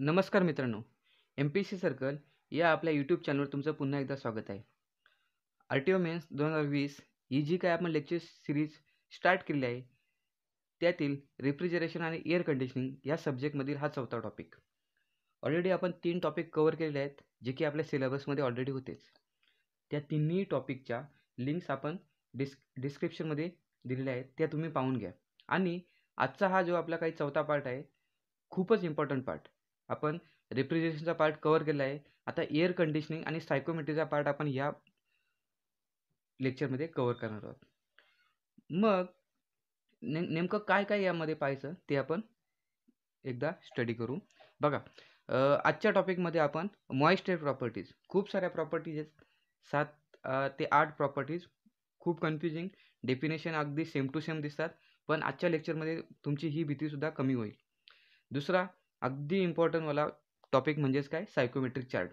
नमस्कार मित्रांनो, MPC circle या आपल्या यूट्यूब चॅनलवर तुमचं पुन्हा एकदा स्वागत आहे. RTO मेन्स 2020 ही जी काय आपण लेक्चर सिरीज स्टार्ट केली आहे, त्यातील रेफ्रिजरेशन आणि एअर कंडिशनिंग या सब्जेक्टमधील हा चौथा टॉपिक. ऑलरेडी आपण 3 टॉपिक कव्हर केलेले आहेत, जे की आपल्या सिलेबसमध्ये ऑलरेडी होतेच. त्या तिन्ही टॉपिकच्या लिंक्स आपण डिस्क्रिप्शनमध्ये दिलेल्या आहेत, त्या तुम्ही पाहून घ्या. आणि आजचा हा जो आपला काही चौथा पार्ट आहे, खूपच इम्पॉर्टंट पार्ट. आपण रेफ्रिजरेशनचा पार्ट कव्हर केला आहे. आता एअर कंडिशनिंग आणि सायकोमेट्रीचा पार्ट आपण या लेक्चरमध्ये कव्हर करणार आहोत. मग नेमकं काय काय यामध्ये पाहायचं ते आपण एकदा स्टडी करू. बघा, आजच्या टॉपिकमध्ये आपण मॉइस्ट एअर प्रॉपर्टीज, खूप साऱ्या प्रॉपर्टीज आहेत, 7 ते 8 प्रॉपर्टीज. खूप कन्फ्युजिंग, डेफिनेशन अगदी सेम टू सेम दिसतात, पण आजच्या लेक्चरमध्ये तुमची ही भीतीसुद्धा कमी होईल. दुसरा अगदी इम्पॉर्टंटवाला टॉपिक म्हणजेच काय, सायकोमेट्रिक चार्ट.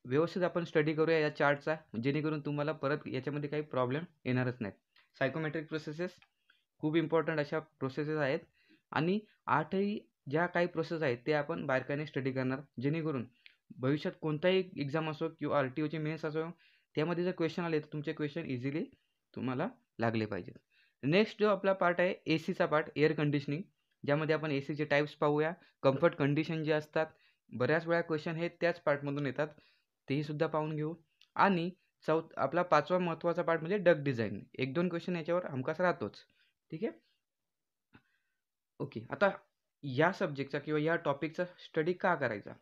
व्यवस्थित आपण स्टडी करूया या चार्टचा, जेणेकरून तुम्हाला परत याच्यामध्ये काही प्रॉब्लेम येणारच नाहीत. सायकोमेट्रिक प्रोसेसेस खूप इम्पॉर्टंट अशा प्रोसेसेस आहेत, आणि 8ही ज्या काही प्रोसेस आहेत ते आपण बारकाईने स्टडी करणार, जेणेकरून भविष्यात कोणताही एक्झाम असो किंवा RTOचे मेन्स असो, त्यामध्ये जर क्वेश्चन आले तर तुमचे क्वेश्चन इझिली तुम्हाला लागले पाहिजेत. नेक्स्ट जो आपला पार्ट आहे ACचा पार्ट, एअर कंडिशनिंग, ज्यामध्ये आपण ACचे टाईप्स पाहूया. कम्फर्ट कंडिशन जे असतात, बऱ्याच वेळा क्वेश्चन हे त्याच पार्टमधून येतात, तेही सुद्धा पाहून घेऊ. आणि आपला 5वा महत्त्वाचा पार्ट म्हणजे डक्ट डिझाईन. 1-2 क्वेश्चन याच्यावर हमखास राहतोच. ठीक आहे, ओके. आता या सब्जेक्टचा किंवा या टॉपिकचा स्टडी का करायचा,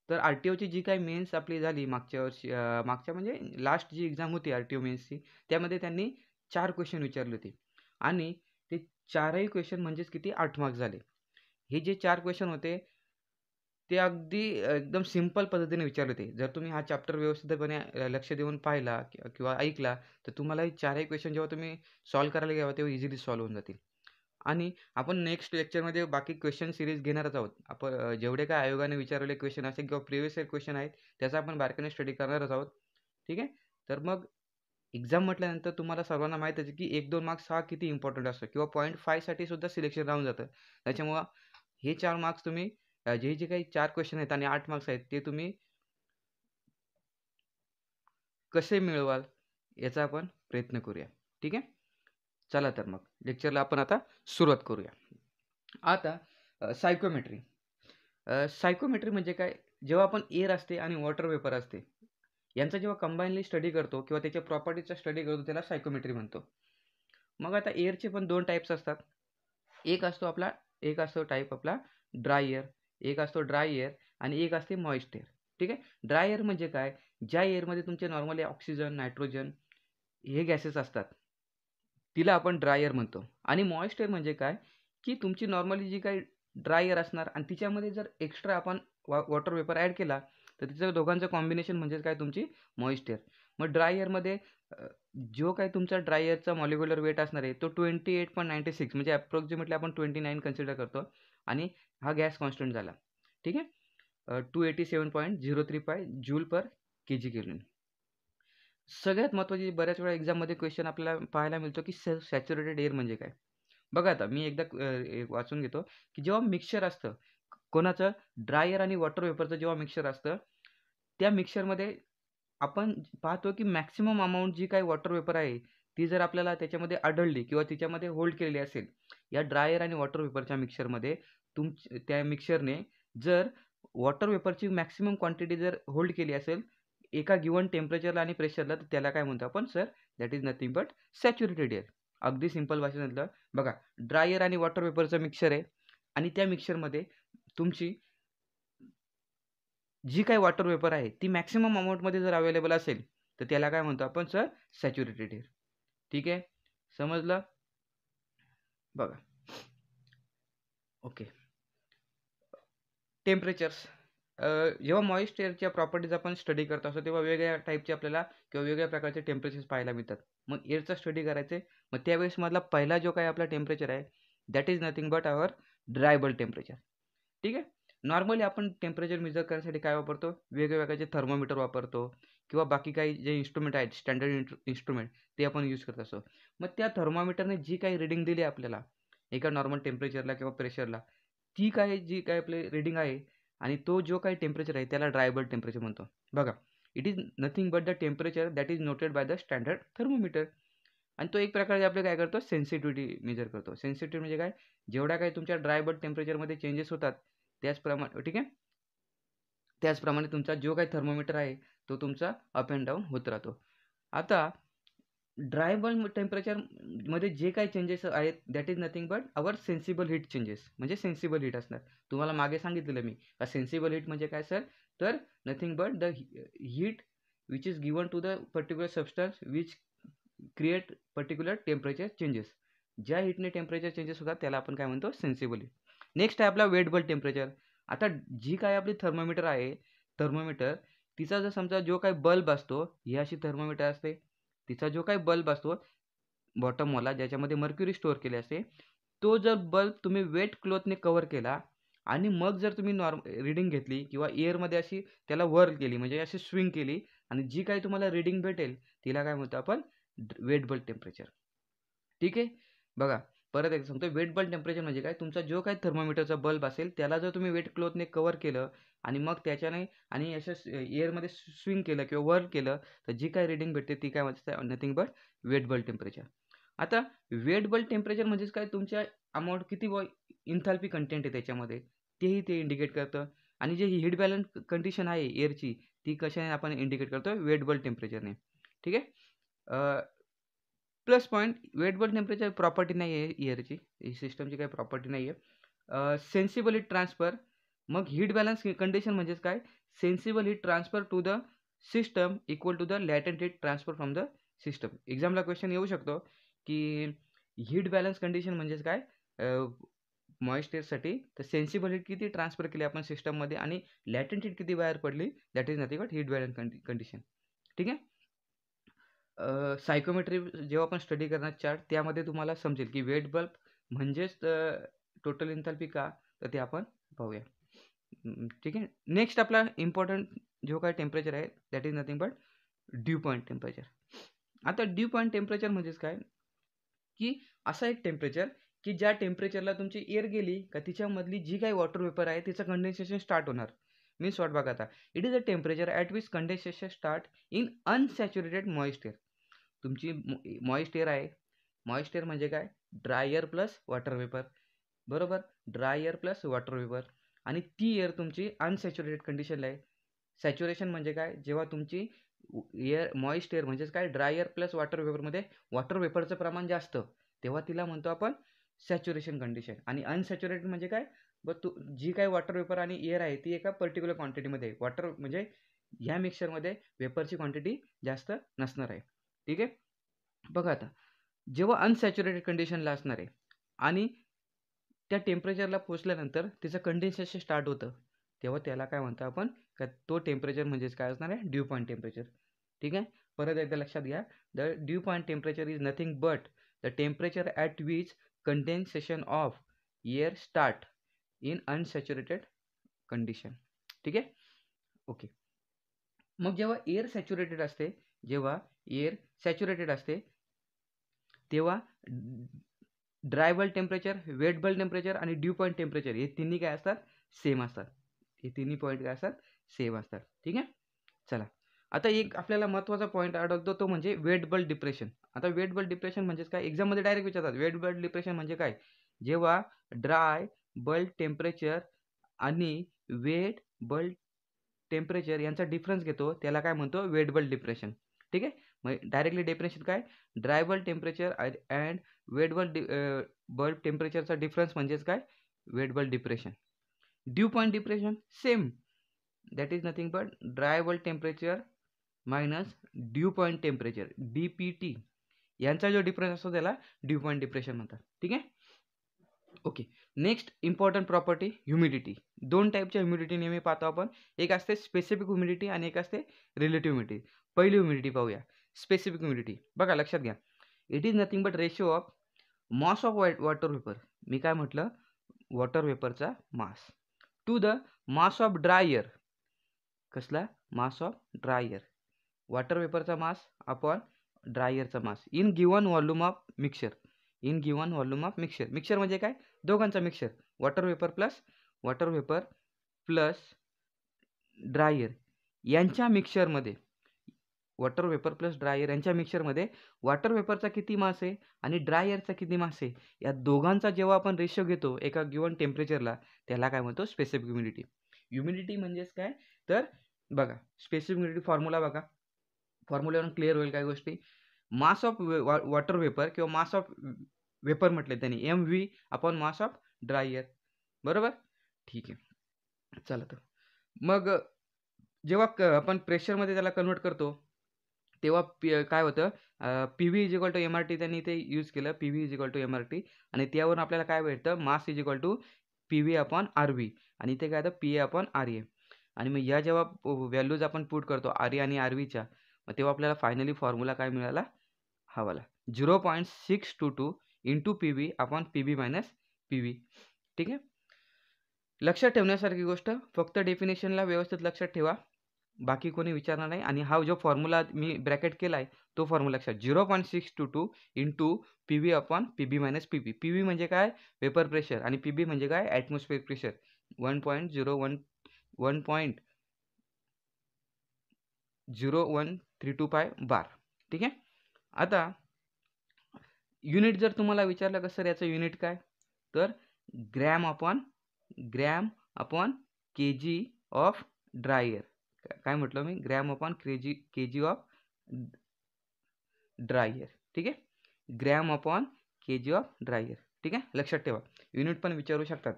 तर RTOची जी काही मेन्स आपली झाली मागच्या वर्षी, मागच्या म्हणजे लास्ट जी एक्झाम होती RTO मेन्सची, त्यामध्ये त्यांनी 4 क्वेश्चन विचारले होते, आणि ते 4ही क्वेश्चन म्हणजेच किती, 8 मार्क्स झाले. हे जे 4 क्वेश्चन होते ते अगदी एकदम सिंपल पद्धतीने विचारले होते. जर तुम्ही हा चॅप्टर व्यवस्थितपणे लक्ष देऊन पाहिला किंवा ऐकला, तर तुम्हाला हे 4ही क्वेश्चन जेव्हा तुम्ही सॉल्व्ह करायला घ्यावा तेव्हा इझिली सॉल्व्ह होऊन जातील. आणि आपण नेक्स्ट लेक्चरमध्ये बाकी क्वेश्चन सिरीज घेणारच आहोत. आपण जेवढे काय आयोगाने विचारलेले क्वेश्चन असेल किंवा प्रिव्हियस इयर क्वेश्चन आहेत, त्याचा आपण बारकाईने स्टडी करणारच आहोत. ठीक आहे, तर मग एक्झाम म्हटल्यानंतर तुम्हाला सर्वांना माहीत आहे की 1-2 मार्क्स हा किती इम्पॉर्टंट असतो, किंवा 0.5 साठी सुद्धा सिलेक्शन राहून जातं. त्याच्यामुळं हे 4 मार्क्स तुम्ही, जे काही 4 क्वेश्चन आहेत आणि 8 मार्क्स आहेत, ते तुम्ही कसे मिळवाल याचा आपण प्रयत्न करूया. ठीक आहे, चला तर मग लेक्चरला आपण आता सुरुवात करूया. आता सायकोमेट्री. सायकोमेट्री म्हणजे काय, जेव्हा आपण एअर असते आणि वॉटर वेपर असते, यांचा जेव्हा कंबाईनली स्टडी करतो किंवा त्याच्या प्रॉपर्टीचा स्टडी करतो, त्याला सायकोमेट्री म्हणतो. मग आता एअरचे पण 2 टाईप्स असतात. एक असतो टाईप आपला ड्राय एअर, एक असतो ड्राय एअर, आणि एक असते मॉइस्ट एअर. ठीक आहे, ड्राय एअर म्हणजे काय, ज्या एअरमध्ये तुमचे नॉर्मली ऑक्सिजन, नायट्रोजन हे गॅसेस असतात, तिला आपण ड्राय एअर म्हणतो. आणि मॉइस्ट एअर म्हणजे काय, की तुमची नॉर्मली जी काही ड्राय एअर असणार आणि तिच्यामध्ये जर एक्स्ट्रा आपण वॉटर वेपर ॲड केला, तर तिचं दोघांचं कॉम्बिनेशन म्हणजेच काय, तुमची मॉइस्ट एअर. मग ड्राय एअरमध्ये जो काही तुमचा ड्राय एअरचा मॉलिक्युलर वेट असणार आहे तो 28.96, म्हणजे अप्रॉक्सिमेटली आपण 29 कन्सिडर करतो, आणि हा गॅस कॉन्स्टंट झाला. ठीक आहे, 287.03 जूल पर kg केल्विन. सगळ्यात महत्त्वाची, बऱ्याच वेळा एक्झाममध्ये क्वेश्चन आपल्याला पाहायला मिळतो की सॅच्युरेटेड एअर म्हणजे काय. बघा, आता मी एकदा वाचून घेतो की जेव्हा मिक्सचर असतं कोणाचं, ड्राय एअर आणि वॉटर वेपरचं जेव्हा मिक्सचर असतं, त्या मिक्सचरमध्ये आपण पाहतो की मॅक्सिमम अमाऊंट जी काही वॉटर वेपर आहे, ती जर आपल्याला त्याच्यामध्ये आढळली किंवा तिच्यामध्ये होल्ड केलेली असेल, या ड्राय एअर आणि वॉटर वेपरच्या मिक्सचरमध्ये, त्या मिक्सचरने जर वॉटर वेपरची मॅक्सिमम क्वांटिटी जर होल्ड केली असेल एका गिवन टेम्परेचरला आणि प्रेशरला, तर त्याला काय म्हणतो आपण, sir, that is nothing but saturated air. अगदी सिंपल भाषेत म्हटलं, बघा, ड्राय एअर आणि वॉटर वेपरचं मिक्सचर आहे, आणि त्या मिक्सचरमध्ये तुमची जी काही वॉटर वेपर आहे ती मॅक्सिमम अमाऊंटमध्ये जर अवेलेबल असेल, तर त्याला काय म्हणतो आपण, सर, सॅच्युरेटेड एअर. ठीक आहे, समजलं. बघा, ओके. टेम्परेचर्स. जेव्हा मॉइस्ट एअरच्या प्रॉपर्टीज आपण स्टडी करत असतो, तेव्हा वेगवेगळ्या टाईपचे आपल्याला किंवा वेगवेगळ्या प्रकारचे टेम्परेचर्स पाहायला मिळतात. मग एअरचा स्टडी करायचे, मग त्यावेळेस मधला पहिला जो काही आपला टेम्परेचर आहे, that is nothing but our dry bulb temperature. ठीक आहे, नॉर्मली आपण टेम्परेचर मेजर करण्यासाठी काय वापरतो, वेगवेगळ्या प्रकारचे थर्मोमीटर वापरतो, किंवा बाकी काही जे इन्स्ट्रुमेंट आहेत, स्टँडर्ड इन्स्ट्रुमेंट, ते आपण यूज करत असतो. मग त्या थर्मोमीटरने जी काही रिडिंग दिली आपल्याला एका नॉर्मल टेम्परेचरला किंवा प्रेशरला, ती काय जी काय आपली रीडिंग आहे आणि तो जो काही टेम्परेचर आहे त्याला ड्राय बल्ब टेम्परेचर म्हणतो. बघा, it is nothing but the temperature that is noted by the standard thermometer. आणि तो एक प्रकारे आपले काय करतो, सेन्सिटिव्हिटी मेजर करतो. सेन्सिटिव्हिटी म्हणजे काय, जेवढा काही तुमच्या ड्राय बल्ब टेम्परेचरमध्ये चेंजेस होतात त्याचप्रमाणे, ठीक आहे, त्याचप्रमाणे तुमचा जो काही थर्मोमीटर आहे तो तुमचा अप अँड डाऊन होत राहतो. आता ड्राय बल्ब टेम्परेचरमध्ये जे काही चेंजेस आहेत that is nothing but our sensible heat changes. म्हणजे सेन्सिबल हीट असणार. तुम्हाला मागे सांगितलेलं मी का सेन्सिबल हीट म्हणजे काय सर, तर nothing but the heat which is given to the particular substance which create particular temperature changes. ज्या हीटने टेम्परेचर चेंजेस होतात त्याला आपण काय म्हणतो, सेन्सिबल हीट. नेक्स्ट आहे आपला वेट बल्ब टेम्परेचर. आता जी काय आपली थर्मोमीटर आहे, थर्मोमीटर तिचा जर समजा जो काही बल्ब असतो, ही अशी थर्मोमीटर असते, तिचा जो काही बल्ब असतो बॉटमवाला ज्याच्यामध्ये मर्क्युरी स्टोअर केले असते, तो जर बल्ब तुम्ही वेट क्लॉथने कव्हर केला आणि मग जर तुम्ही रीडिंग घेतली किंवा एअरमध्ये अशी त्याला वर केली म्हणजे अशी स्विंग केली आणि जी काही तुम्हाला रीडिंग भेटेल तिला काय म्हणतो आपण, वेट बल्ब टेम्परेचर. ठीक आहे. बघा, परत एक सांगतो, वेट बल्ब टेम्परेचर म्हणजे काय, तुमचा जो काही थर्मोमीटरचा बल्ब असेल त्याला जर तुम्ही वेट क्लॉथने कव्हर केलं आणि मग त्याच्याने आणि असं एअरमध्ये स्विंग केलं किंवा वर केलं तर जी काही रीडिंग भेटते ती काय म्हणते, nothing but weight bulb temperature. आता वेट बल्ब टेम्परेचर म्हणजेच काय, तुमच्या अमाऊंट किती इन्थाल्पी कंटेंट आहे त्याच्यामध्ये तेही ते इंडिकेट करतं. आणि जे हीट बॅलन्स कंडिशन आहे एअरची ती कशाने आपण इंडिकेट करतो, वेट बल्ब टेम्परेचरने. ठीक आहे. Plus point, wet bulb temperature property नाही आहे एअरची, ही सिस्टमची काही प्रॉपर्टी नाही आहे. सेन्सिबल हीट ट्रान्सफर, मग हीट बॅलन्स कंडिशन म्हणजेच काय, sensible heat transfer to the system equal to the latent heat transfer from the system. एक्झामला क्वेश्चन येऊ शकतो की हीट बॅलन्स कंडिशन म्हणजेच काय, मॉइश्चरसाठी तर सेन्सिबल हीट किती ट्रान्सफर केली आपण सिस्टममध्ये आणि लॅटेंट हीट किती बाहेर पडली, that is nothing but heat balance condition. ठीक आहे. सायकोमेट्री जेव्हा आपण स्टडी करणार चार्ट त्यामध्ये तुम्हाला समजेल की वेट बल्ब म्हणजेच टोटल एन्थाल्पी का, तर ते आपण पाहूया. ठीक आहे. नेक्स्ट आपला इम्पॉर्टंट जो काय टेम्परेचर आहे that is nothing but due point temperature. आता ड्यू पॉईंट टेम्परेचर म्हणजेच काय, की असा एक टेम्परेचर की ज्या टेम्परेचरला तुमची एअर गेली का तिच्यामधली जी काही वॉटर वेपर आहे तिचं कंडेन्सेशन स्टार्ट होणार. मीन्स वॉट बघा आता, it is a temperature at which condensation start in unsaturated moist air. तुमची मॉइस्ट एअर आहे, मॉइस्ट एअर म्हणजे काय, dry air plus water vapour, बरोबर, dry air plus water vapour. आणि ती एअर तुमची अनसॅच्युरेटेड कंडिशनला आहे. सॅच्युरेशन म्हणजे काय, जेव्हा तुमची एअर मॉइस्ट एअर म्हणजेच काय, ड्राय एअर प्लस वॉटर वेपरमध्ये वॉटर वेपरचं प्रमाण जास्त, तेव्हा तिला म्हणतो आपण सॅच्युरेशन कंडिशन. आणि अनसॅच्युरेटेड म्हणजे काय, जी काही वॉटर वेपर आणि एअर आहे ती एका पर्टिक्युलर क्वांटिटीमध्ये, वॉटर म्हणजे ह्या मिक्सचरमध्ये वेपरची क्वांटिटी जास्त नसणार आहे. ठीक आहे. बघा आता, जेव्हा अनसॅच्युरेटेड कंडिशनला असणार आहे आणि त्या टेम्परेचरला पोचल्यानंतर तिचं कंडेन्सेशन स्टार्ट होतं, तेव्हा त्याला काय म्हणतो आपण, का तो टेम्परेचर म्हणजेच काय असणार आहे, ड्यू पॉईंट टेम्परेचर. ठीक आहे. परत एकदा लक्षात घ्या, the due point temperature is nothing but the temperature at which condensation of air start in unsaturated condition. ठीक आहे. ओके. मग जेव्हा एअर सॅच्युरेटेड असते, जेव्हा एअर सॅच्युरेटेड असते तेव्हा dry bulb temperature, weight bulb temperature आणि ड्यू पॉईंट टेम्परेचर हे तिन्ही काय असतात, सेम असतात. हे तिन्ही पॉईंट काय असतात, सेम असतात. ठीक आहे. चला, आता एक आपल्याला महत्त्वाचा पॉईंट आढळतो तो म्हणजे वेट बल्ब डिप्रेशन. आता वेट बल्ब डिप्रेशन म्हणजेच काय, एक्झाममध्ये डायरेक्ट विचारतात वेट बल्ब डिप्रेशन म्हणजे काय, जेव्हा ड्राय बल्ब टेम्परेचर आणि वेट बल्ब टेम्परेचर यांचा डिफरन्स घेतो त्याला काय म्हणतो, वेट बल्ब डिप्रेशन. ठीक आहे. मग डायरेक्टली डेफिनेशन काय, dry bulb temperature and wet bulb टेम्परेचरचा डिफरन्स म्हणजेच काय, wet bulb depression. Dew point depression same, that is nothing but dry bulb temperature minus dew point temperature, DPT, यांचा जो difference असतो त्याला ड्यू पॉईंट डिप्रेशन म्हणतात. ठीक आहे. Okay. Next important property, humidity. दोन टाईपच्या ह्युमिडिटी नेहमी पाहतो आपण, एक असते स्पेसिफिक ह्युमिडिटी आणि एक असते रिलेटिव्ह ह्युमिडिटी. पहिली ह्युमिडिटी पाहूया, स्पेसिफिक ह्युमिडिटी. बघा लक्षात घ्या, it is nothing but ratio of mass of water vapour, मी काय म्हटलं, वॉटर वेपरचा mass to the mass of dry air. कसला, mass of dry air, water वेपरचा मास अपॉन ड्राय एअरचा mass in given volume of mixture. In given volume of mixture. Mixture म्हणजे काय, दोघांचा mixture, water vapour plus dry air यांच्या मिक्सचरमध्ये, water vapour plus dry air यांच्या मिक्सचरमध्ये water वेपरचा किती मास आहे आणि ड्राय एअरचा किती मास आहे, या दोघांचा जेव्हा आपण रेशो घेतो एका गिवन टेम्परेचरला, त्याला काय म्हणतो, स्पेसिफिक ह्युमिडिटी. ह्युमिडिटी म्हणजेच काय, तर बघा स्पेसिफिक ह्युमिडिटी फॉर्म्युला बघा, फॉर्म्युल्यावरून क्लिअर होईल काय गोष्टी. मास ऑफ वॉटर वेपर किंवा मास ऑफ वेपर म्हटले त्यांनी MV upon mass of dry air, बरोबर. ठीक आहे, चला तर मग जेव्हा आपण प्रेशरमध्ये त्याला कन्वर्ट करतो तेव्हा काय होतं, PV is equal to MRT त्यांनी इथे यूज केलं, PV is equal to MRT, आणि त्यावरून आपल्याला काय भेटतं, mass is equal to PV upon RV, आणि इथे काय होतं PA अपॉन RA. आणि मग या जेव्हा व्हॅल्यूज आपण पुट करतो RA आणि RVच्या, मग तेव्हा आपल्याला फायनली फॉर्म्युला काय मिळाला, हा वाला 0.622 into PV upon PB minus PV. ठीक आहे, लक्षात ठेवण्यासारखी गोष्ट, फक्त डेफिनेशनला व्यवस्थित लक्षात ठेवा, बाकी कोणी विचारणार नाही. आणि हा जो फॉर्म्युला मी ब्रॅकेट केला आहे तो फॉर्म्युला लक्षात, 0.622 into PV upon PB minus PB. PV म्हणजे काय, वेपर प्रेशर, आणि PB म्हणजे काय, ॲटमॉस्फिअर प्रेशर, 1.0132 बार. ठीक आहे, आता युनिट जर तुम्हाला विचारलं कसं याचं युनिट काय, तर gram upon kg of dry air. काय म्हटलं मी, gram upon kg of dry air. ठीक आहे, gram upon kg of dry air. ठीक आहे, लक्षात ठेवा, युनिट पण विचारू शकतात.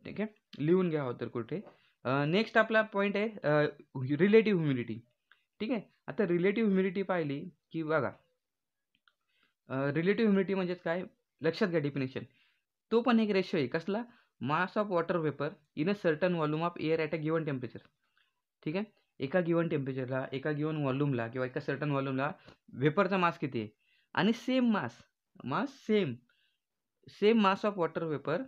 ठीक आहे, लिहून घ्या तर कुठे. नेक्स्ट आपला पॉईंट आहे रिलेटिव्ह ह्युमिडिटी. ठीक आहे, आता रिलेटिव्ह ह्युमिडिटी पाहिली की बघा, रिलेटिव्ह ह्युमिडिटी म्हणजेच काय, लक्षात घ्या डेफिनेशन, तो पण एक रेशो आहे कसला, mass of water vapour in a certain volume of air at a given temperature. ठीक आहे, एका गिवन टेम्परेचरला, एका गिवन व्हॉल्यूमला किंवा एका सर्टन व्हॉल्यूमला वेपरचा मास किती आहे, आणि same mass of water vapour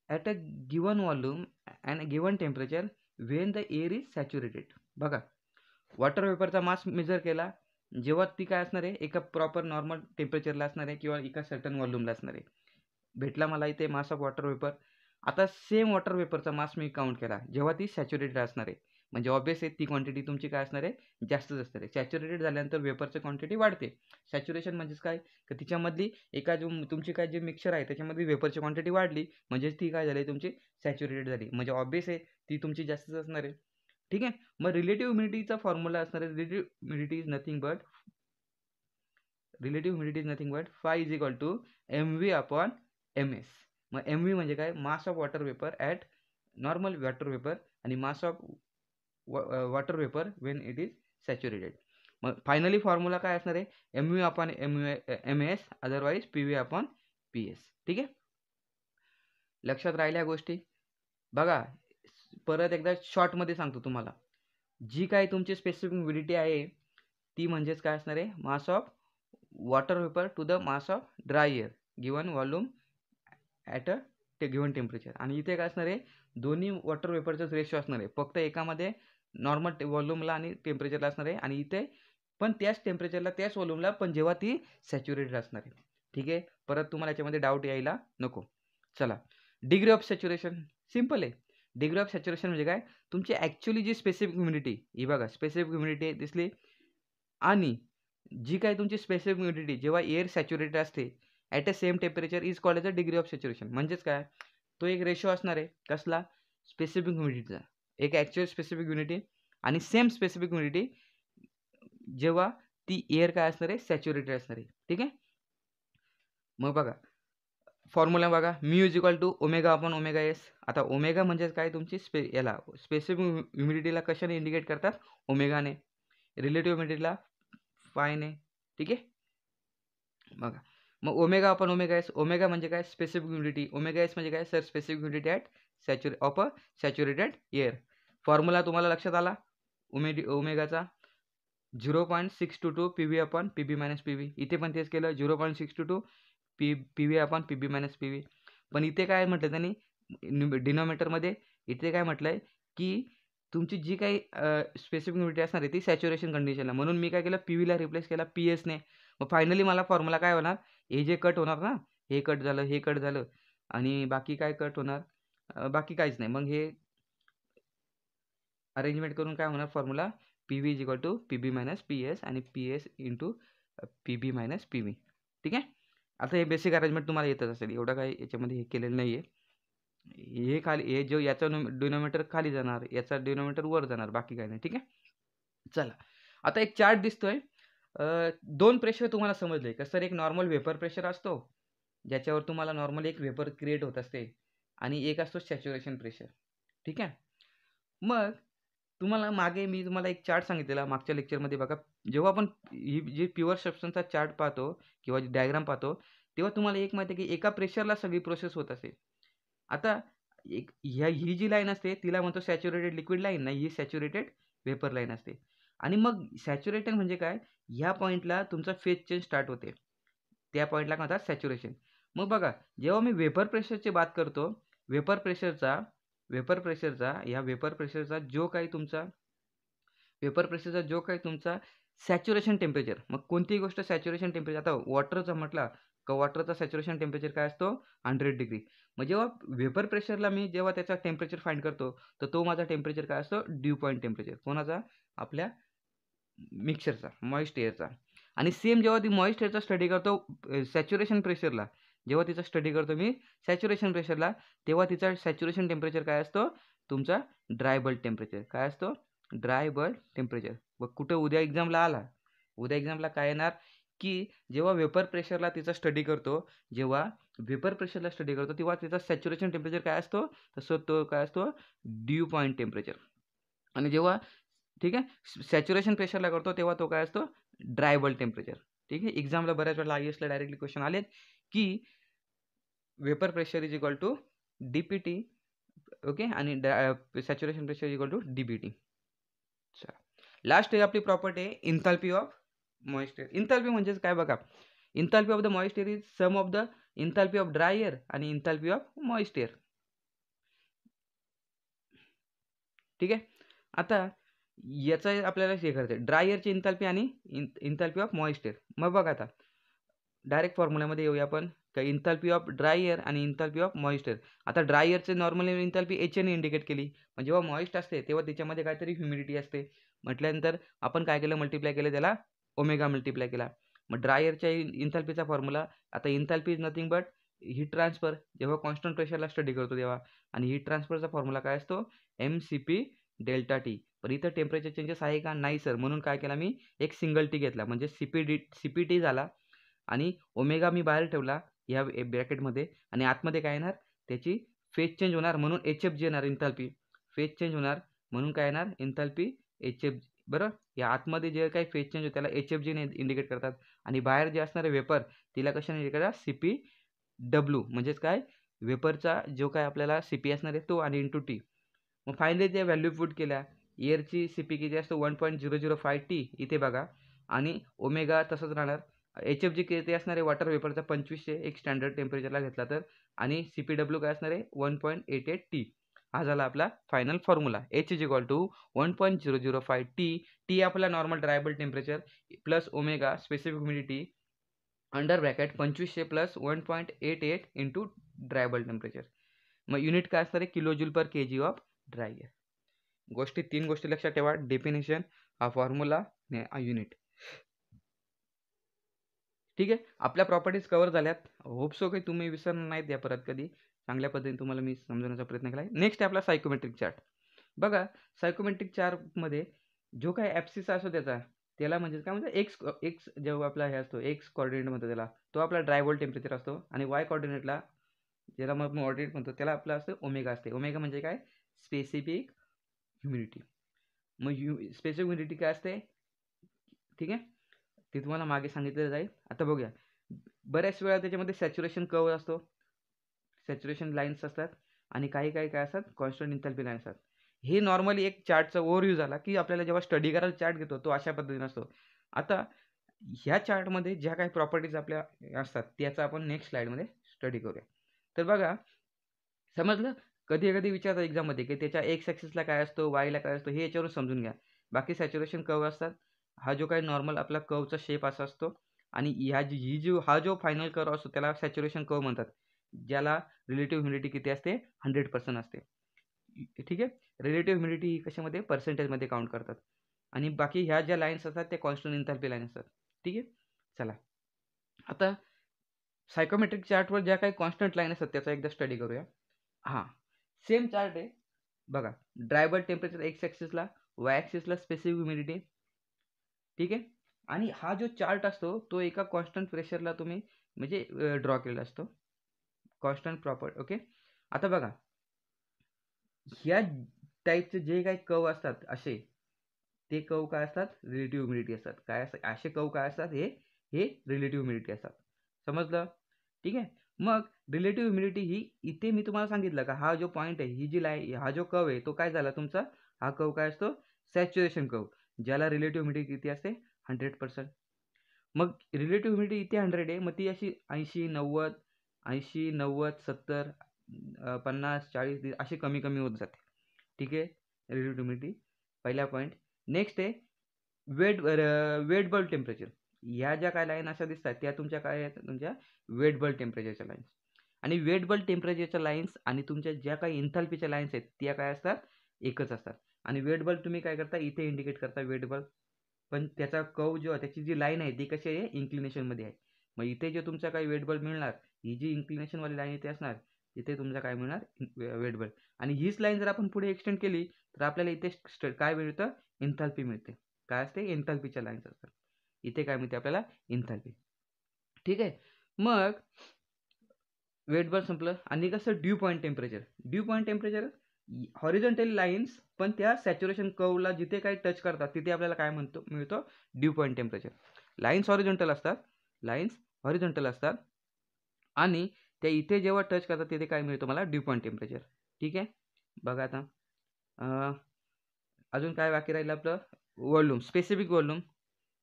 at a given volume and given temperature when the air is saturated. बघा, वॉटर वेपरचा मास मेजर केला जेव्हा ती काय असणार आहे, एका प्रॉपर नॉर्मल टेम्परेचरला असणार आहे किंवा एका सर्टन व्हॉल्यूमला असणार आहे, भेटला मला इथे मास ऑफ वॉटर वेपर. आता सेम वॉटर वेपरचा मास मी काउंट केला जेव्हा ती सॅच्युरेटेड असणार आहे, म्हणजे ऑब्वियस आहे ती क्वांटिटी तुमची काय असणार आहे, जास्तच असणार आहे. सॅच्युरेटेड झाल्यानंतर वेपरची क्वांटिटी वाढते. सॅच्युरेशन म्हणजेच काय, की तिच्यामधली एका जो तुमची काय जे मिक्सचर आहे त्याच्यामधली वेपरची क्वांटिटी वाढली म्हणजे ती काय झाली, तुमची सॅच्युरेटेड झाली, म्हणजे ऑब्वियस आहे ती तुमची जास्तच असणार आहे. ठीक आहे, मग रिलेटिव्ह ह्युमिडिटीचा फॉर्म्युला असणार आहे, relative humidity is nothing but phi is equal to MV upon MS. मग MV म्हणजे काय, mass of water vapour at normal water vapour, आणि mass of water vapour when it is saturated. मग finally formula काय असणार आहे, MV upon MS otherwise PV upon PS. ठीक आहे, लक्षात राहिल्या गोष्टी. बघा परत एकदा शॉर्टमध्ये सांगतो तुम्हाला, जी काय तुमची स्पेसिफिक ह्युमिडिटी आहे ती म्हणजेच काय असणार आहे, mass of water vapour to the mass of dry air given volume at a given temperature. आणि इथे काय असणार आहे, दोन्ही वॉटर वेपरचाच रेशो असणार आहे, फक्त एकामध्ये नॉर्मल व्हॉल्यूमला आणि टेम्परेचरला असणार आहे, आणि इथे पण त्याच टेम्परेचरला त्याच व्हॉल्यूमला, पण जेव्हा ती सॅच्युरेटेड असणार आहे. ठीक आहे, परत तुम्हाला याच्यामध्ये डाऊट यायला नको. चला, डिग्री ऑफ सॅच्युरेशन सिम्पल आहे. डिग्री ऑफ सॅच्युरेशन म्हणजे काय, तुमची ॲक्च्युअली जी स्पेसिफिक ह्युमिडिटी, ही बघा स्पेसिफिक ह्युमिडिटी दिसली, आणि जी काय तुमची स्पेसिफिक ह्युमिडिटी जेव्हा एअर सॅच्युरेटेड असते at a same temperature is called as a degree of saturation. म्हणजेच काय, तो एक रेशो असणार आहे कसला, स्पेसिफिक ह्युमिडिटीचा, एक ॲक्च्युअल स्पेसिफिक ह्युमिडिटी आणि सेम स्पेसिफिक ह्युमिडिटी जेव्हा ती एअर काय असणार आहे, सॅच्युरेटेड असणार आहे. ठीक आहे, मग बघा फॉर्म्युला बघा, mu is equal to omega upon omega S. आता ओमेगा म्हणजे काय, तुमची याला स्पेसिफिक ह्युमिडिटीला कशाने इंडिकेट करतात, ओमेगाने, रिलेटिव्ह ह्युमिडिटीला फायने. ठीक आहे, बघा मग omega upon omega S, omega म्हणजे काय, स्पेसिफिक ह्युमिडिटी, ओमेगा एस म्हणजे काय sir, specific humidity at of a saturated air. Formula तुम्हाला लक्षात आला ओमेगाचा, 0.622 PV upon PB minus PV. इथे पण तेच केलं, 0.622 PV upon PB minus PV. पण इथे काय म्हटलं त्यांनी डिनॉमिनेटरमध्ये, इथे काय म्हटलं आहे की तुमची जी काही स्पेसिफिक ह्युमिडिटी असणार आहे ती सॅच्युरेशन कंडिशनला, म्हणून मी काय केलं, PVला रिप्लेस केला PSने. मग फायनली मला फॉर्म्युला काय होणार, हे जे कट होणार ना, हे कट झालं, हे कट झालं आणि बाकी काय कट होणार, बाकी काहीच नाही. मग हे अरेंजमेंट करून काय होणार formula, P V is equal to P B minus P S आणि P S into P B minus P V. ठीक आहे. आता हे बेसिक अरेंजमेंट तुम्हाला येतच असेल, एवढं काही याच्यामध्ये हे केलेलं नाही आहे. हे खाली, हे जो याचा डिनोमिनेटर खाली जाणार, याचा डिनोमिनेटर वर जाणार, बाकी काही नाही. ठीक आहे. चला, आता एक चार्ट दिसतोय. 2 प्रेशर तुम्हाला समजले. कसं तर एक नॉर्मल वेपर प्रेशर असतो, ज्याच्यावर तुम्हाला नॉर्मल एक वेपर क्रिएट होत असते आणि एक असतो सॅच्युरेशन प्रेशर. ठीक आहे. मग तुम्हाला मागे मी तुम्हाला एक चार्ट सांगितलेला मागच्या लेक्चरमध्ये बघा. जेव्हा आपण ही जी प्युअर सबस्टन्सचा चार्ट पाहतो किंवा डायग्राम पाहतो, तेव्हा तुम्हाला एक माहिती आहे की एका प्रेशरला सगळी प्रोसेस होत असते. आता ही जी लाईन असते तिला म्हणतो सॅच्युरेटेड लिक्विड लाईन, नाही ही सॅच्युरेटेड वेपर लाईन असते. आणि मग सॅच्युरेटेड म्हणजे काय, ह्या पॉईंटला तुमचा फेज चेंज स्टार्ट होते, त्या पॉईंटला काय म्हणतात सॅच्युरेशन. मग बघा, जेव्हा मी वेपर प्रेशरची बात करतो, वेपर प्रेशरचा या वेपर प्रेशरचा जो काही तुमचा सॅच्युरेशन टेम्परेचर, मग कोणतीही गोष्ट सॅच्युरेशन टेम्परेचर, आता वॉटरचा म्हटला का वॉटरचा सॅच्युरेशन टेम्परेचर काय असतो 100 डिग्री. मग जेव्हा वेपर प्रेशरला मी जेव्हा त्याचा टेम्परेचर फाइंड करतो, तर तो माझा टेम्परेचर काय असतो, ड्यू पॉईंट टेम्परेचर, कोणाचा, आपल्या मिक्सरचा, मॉइस्ट एअरचा. आणि सेम जेव्हा ती मॉइस्ट एअरचा स्टडी करतो सॅच्युरेशन प्रेशरला, जेव्हा तिचा स्टडी करतो मी सॅच्युरेशन प्रेशरला, तेव्हा तिचा सॅच्युरेशन टेम्परेचर काय असतो, तुमचा ड्राय बल्ब टेम्परेचर. काय असतो, ड्राय बल्ब टेम्परेचर. मग कुठं उद्या एक्झामला काय येणार, की जेव्हा वेपर प्रेशरला तिचा स्टडी करतो, तेव्हा तिचा सॅच्युरेशन टेम्परेचर काय असतो, तसं तो काय असतो, ड्यू पॉईंट टेम्परेचर. आणि जेव्हा, ठीक आहे, सॅच्युरेशन प्रेशरला करतो तेव्हा तो काय असतो, ड्राय बल्ब टेम्परेचर. ठीक आहे. एक्झामला बऱ्याच वेळेला IASला डायरेक्टली क्वेश्चन आलेत की vapour pressure is equal to DPT, okay, आणि saturation pressure is equal to DBT. चला, लास्ट आपली प्रॉपर्टी आहे enthalpy of moist air. Enthalpy म्हणजेच काय बघा, enthalpy of the moist air is sum of the enthalpy of dry air आणि enthalpy of moist air. ठीक आहे. आता याचं आपल्याला हे करायचं आहे, ड्राय एअरची इंथाल्पी आणि इंथाल्पी ऑफ मॉइस्ट एअर. मग बघा, आता डायरेक्ट फॉर्म्युल्यामध्ये येऊया आपण, का इंथाल्पी ऑफ ड्राय एअर आणि इंथाल्पी ऑफ मॉइस्ट एअर. आता ड्राय एअरचे नॉर्मली इंथाल्पी HN इंडिकेट केली, म्हणजे जेव्हा मॉइस्ट असते तेव्हा त्याच्यामध्ये काहीतरी ह्युमिडिटी असते. म्हटल्यानंतर आपण काय केलं, मल्टिप्लाय केलं, त्याला ओमेगा मल्टिप्लाय केला. मग ड्राय एअरच्या इंथाल्पीचा फॉर्म्युला, आता enthalpy is nothing but heat transfer, जेव्हा कॉन्स्टंट प्रेशरला स्टडी करतो तेव्हा. आणि हीट ट्रान्सफरचा फॉर्म्युला काय असतो, MCP डेल्टा टी. पण इथं टेम्परेचर चेंजेस आहे का, नाही सर, म्हणून काय केला मी, एक सिंगल टी घेतला, म्हणजे CPT झाला आणि ओमेगा मी बाहेर ठेवला या ब्रॅकेटमध्ये. आणि आतमध्ये काय येणार, त्याची फेज चेंज होणार म्हणून HFG येणार, इंथाल्पी फेज चेंज होणार म्हणून काय येणार, इंथाल्पी HFG. बरोबर, या आतमध्ये जे काही फेज चेंज होतं त्याला HFG ने इंडिकेट करतात, आणि बाहेर जे असणारे वेपर तिला कशाने इंडिकेट करतात, CPW. म्हणजेच काय, वेपरचा जो काय आपल्याला CP असणार आहे तो आणि इंटू टी. मग फायनली त्या व्हॅल्यू पुट केल्या. एअरची CP किती असतो, 1.005 T इथे बघा, आणि ओमेगा तसंच राहणार. HFG किती असणार आहे, वॉटर वेपरचा 2500 एक स्टँडर्ड टेम्परेचरला घेतला तर, आणि CPW काय असणार आहे, 1.88 T. हा झाला आपला final formula. H is equal to 1.005 T. T आपला normal dry bulb temperature plus omega specific humidity under bracket 2500 plus 1.88 into dry bulb temperature. मग युनिट काय असणार आहे, kilo joule per kg of dry air. तीन गोष्टी लक्षात ठेवा, definition, हा फॉर्म्युला, युनिट. ठीक आहे. आपल्या प्रॉपर्टीज कव्हर झाल्यात. होप सो काही तुम्ही विसरणार नाहीत या परत कधी. चांगल्या पद्धतीने तुम्हाला मी समजवण्याचा प्रयत्न केला आहे. नेक्स्ट आहे आपला सायकोमेट्रिक चार्ट. बघा, सायकोमेट्रिक चार्टमध्ये जो काही ॲप्सिस असतो त्याला म्हणजे काय म्हणतात, एक्स जेव्हा आपला हे असतो, एक्स कॉर्डिनेट म्हणतो त्याला, तो आपला ड्राय बल्ब टेम्परेचर असतो. आणि वाय कॉर्डिनेटला, ज्याला मग ऑर्डिनेट म्हणतो, त्याला आपलं असतं ओमेगा असते. ओमेगा म्हणजे काय, स्पेसिफिक ह्युमिडिटी. मग स्पेसिफिक ह्युमिडिटी काय असते, ठीक आहे, ते तुम्हाला मागे सांगितलं जाईल. आता बघूया, बऱ्याच वेळा त्याच्यामध्ये सॅच्युरेशन कर्व असतो, सॅच्युरेशन लाईन्स असतात, आणि काही काय असतात, कॉन्स्टंट इंथाल्पी लाईन्स असतात. हे नॉर्मली एक चार्टचा ओव्हरव्ह्यू झाला, की आपल्याला जेव्हा स्टडी करायला चार्ट घेतो तो अशा पद्धतीने असतो. आता ह्या चार्टमध्ये ज्या काही प्रॉपर्टीज आपल्या असतात त्याचा आपण नेक्स्ट स्लाइडमध्ये स्टडी करूया. तर बघा, समजलं, कधी कधी विचारतात एक्झाममध्ये की त्याच्या एक्स ॲक्सिसला काय असतो, वायला काय असतो, हे याच्यावरून समजून घ्या. बाकी सॅच्युरेशन कर्व असतात. हा जो काही नॉर्मल आपला कर्वचा शेप असा असतो, आणि हा जो फायनल कर्व असतो त्याला सॅच्युरेशन कर्व म्हणतात, ज्याला रिलेटिव्ह ह्युमिडिटी किती असते 100% असते. ठीक आहे. रिलेटिव्ह ह्युमिडिटी ही कशामध्ये पर्सेंटेजमध्ये काउंट करतात आणि बाकी ह्या ज्या लाईन्स असतात त्या कॉन्स्टंट एन्थॅल्पी लाईन असतात. ठीक आहे. चला आता सायकोमेट्रिक चार्टवर ज्या काही कॉन्स्टंट लाईन असतात त्याचा एकदा स्टडी करूया. हां, सेम चार्ट आहे बघा. ड्राय बल्ब टेम्परेचर एक्स ॲक्सिसला, वाय ॲक्सिसला स्पेसिफिक ह्युमिडिटी. ठीक आहे. आणि हा जो चार्ट असतो तो एका कॉन्स्टंट प्रेशरला तुम्ही म्हणजे ड्रॉ केलेला असतो, कॉन्स्टंट प्रॉपर. ओके. आता बघा ह्या टाईपचे जे काही कर्व असतात असे, ते कर्व काय असतात रिलेटिव्ह ह्युमिडिटी असतात. काय असतात असे कर्व काय असतात, हे रिलेटिव्ह ह्युमिडिटी असतात. समजलं? ठीक आहे. मग रिलेटिव्ह ह्युमिडिटी ही इथे मी तुम्हाला सांगितलं का हा जो पॉईंट आहे, ही जी लाईन, हा जो कर्व आहे तो काय झाला तुमचा, हा कर्व काय असतो सॅच्युरेशन कर्व, ज्याला रिलेटिव्ह ह्युमिडिटी किती असते 100%. मग रिलेटिव्ह ह्युमिडिटी इथे 100 आहे, मग ती अशी 80, 90, 70, 50, 40 अशी कमी कमी होत जाते. ठीक आहे. रिलेटिव्ह ह्युमिडिटी पहिला पॉईंट. नेक्स्ट आहे वेट बल्ब टेम्परेचर. ह्या ज्या काय लाईन अशा दिसतात त्या तुमच्या काय आहेत, तुमच्या वेट बल्ब टेम्परेचरच्या लाईन्स. आणि वेट बल्ब टेम्परेचरच्या लाईन्स आणि तुमच्या ज्या काही एन्थाल्पीच्या लाईन्स आहेत त्या काय असतात, एकच असतात. आणि वेट बल्ब तुम्ही काय करता, इथे इंडिकेट करता वेट बल्ब, पण त्याचा कर्व जो आहे, त्याची जी लाईन आहे ती कशी आहे, इन्क्लिनेशनमध्ये आहे. मग इथे जे तुमचा काही वेट बल्ब मिळणार, ही जी इन्क्लिनेशनवाली लाईन इथे असणार, इथे तुमचा काय मिळणार वेट बल्ब. आणि हीच लाईन जर आपण पुढे एक्सटेंड केली तर आपल्याला इथे काय मिळतं, एन्थाल्पी मिळते. काय असते, एन्थाल्पीच्या लाईन्स असतात. इथे काय मिळते आपल्याला, एन्थाल्पी. ठीक आहे. मग वेट बल्ब संपलं. आणि कसं due point temperature horizontal lines, पण त्या सॅच्युरेशन कर्वला जिथे काही टच करतात तिथे आपल्याला काय मिळतो due point temperature. Lines horizontal असतात आणि त्या इथे जेव्हा टच करतात तिथे काय मिळतो मला, ड्यू पॉईंट टेम्परेचर. ठीक आहे. बघा आता अजून काय बाकी राहिलं आपलं, volume, specific volume.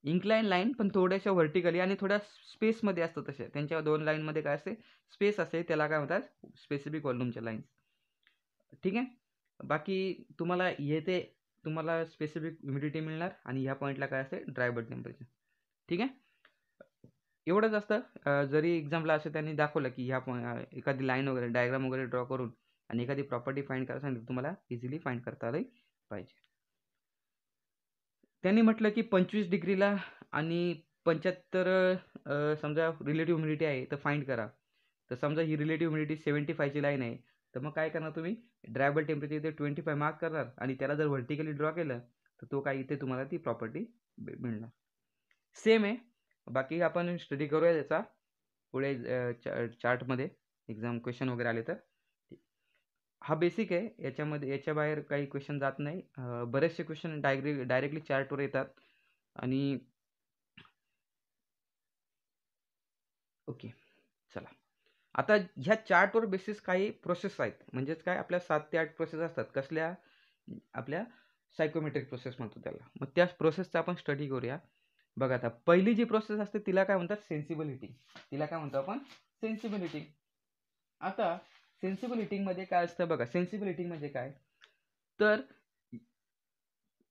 Incline line पण थोड्याशा व्हर्टिकली आणि थोड्या स्पेसमध्ये असतात तसे, त्यांच्या दोन लाईनमध्ये काय असते, स्पेस असते, त्याला काय म्हणतात स्पेसिफिक व्हॉल्यूमच्या लाईन्स. ठीक आहे. बाकी तुम्हाला स्पेसिफिक ह्युमिडिटी मिळणार आणि ह्या पॉईंटला काय असते, ड्राय बल्ब टेम्परेचर. ठीक आहे. एवढंच असतं. जरी एक्झाम्पल असं त्यांनी दाखवलं की ह्या एखादी लाईन वगैरे डायग्राम वगैरे ड्रॉ करून आणि एखादी प्रॉपर्टी फाइंड करायला सांगितलं, तुम्हाला इझिली फाइंड करता आली पाहिजे. त्यांनी म्हटलं की 25 डिग्रीला आणि 75 समजा रिलेटिव्ह ह्युमिडिटी आहे तर फाइंड करा. तर समजा ही रिलेटिव्ह ह्युमिडिटी 75ची लाईन आहे, तर मग काय करणार तुम्ही, ड्राय बल्ब टेम्परेचर इथे 25 मार्क करणार आणि त्याला जर व्हर्टिकली ड्रॉ केलं तर तो काय इथे तुम्हाला ती प्रॉपर्टी मिळणार. सेम आहे. बाकी आपण स्टडी करूया त्याचा पुढे चार्टमध्ये, एक्झाम क्वेश्चन वगैरे आले तर. हा बेसिक आहे, याच्या बाहेर काही क्वेश्चन जात नाही. बरेचसे क्वेश्चन डायरेक्टली चार्टवर येतात. आणि ओके, चला आता ह्या चार्टवर बेसिस काही प्रोसेस आहेत, म्हणजेच काय आपल्या 7 ते 8 प्रोसेस असतात. कसल्या, आपल्या सायकोमेट्रिक प्रोसेस म्हणतो त्याला. मग त्या प्रोसेसचा आपण स्टडी करूया. बघा आता पहिली जी प्रोसेस असते तिला काय म्हणतात, सेन्सिबल हिटिंग. आता सेन्सिबल हिटिंगमध्ये काय असतं बघा, सेन्सिबल हिटिंग म्हणजे काय, तर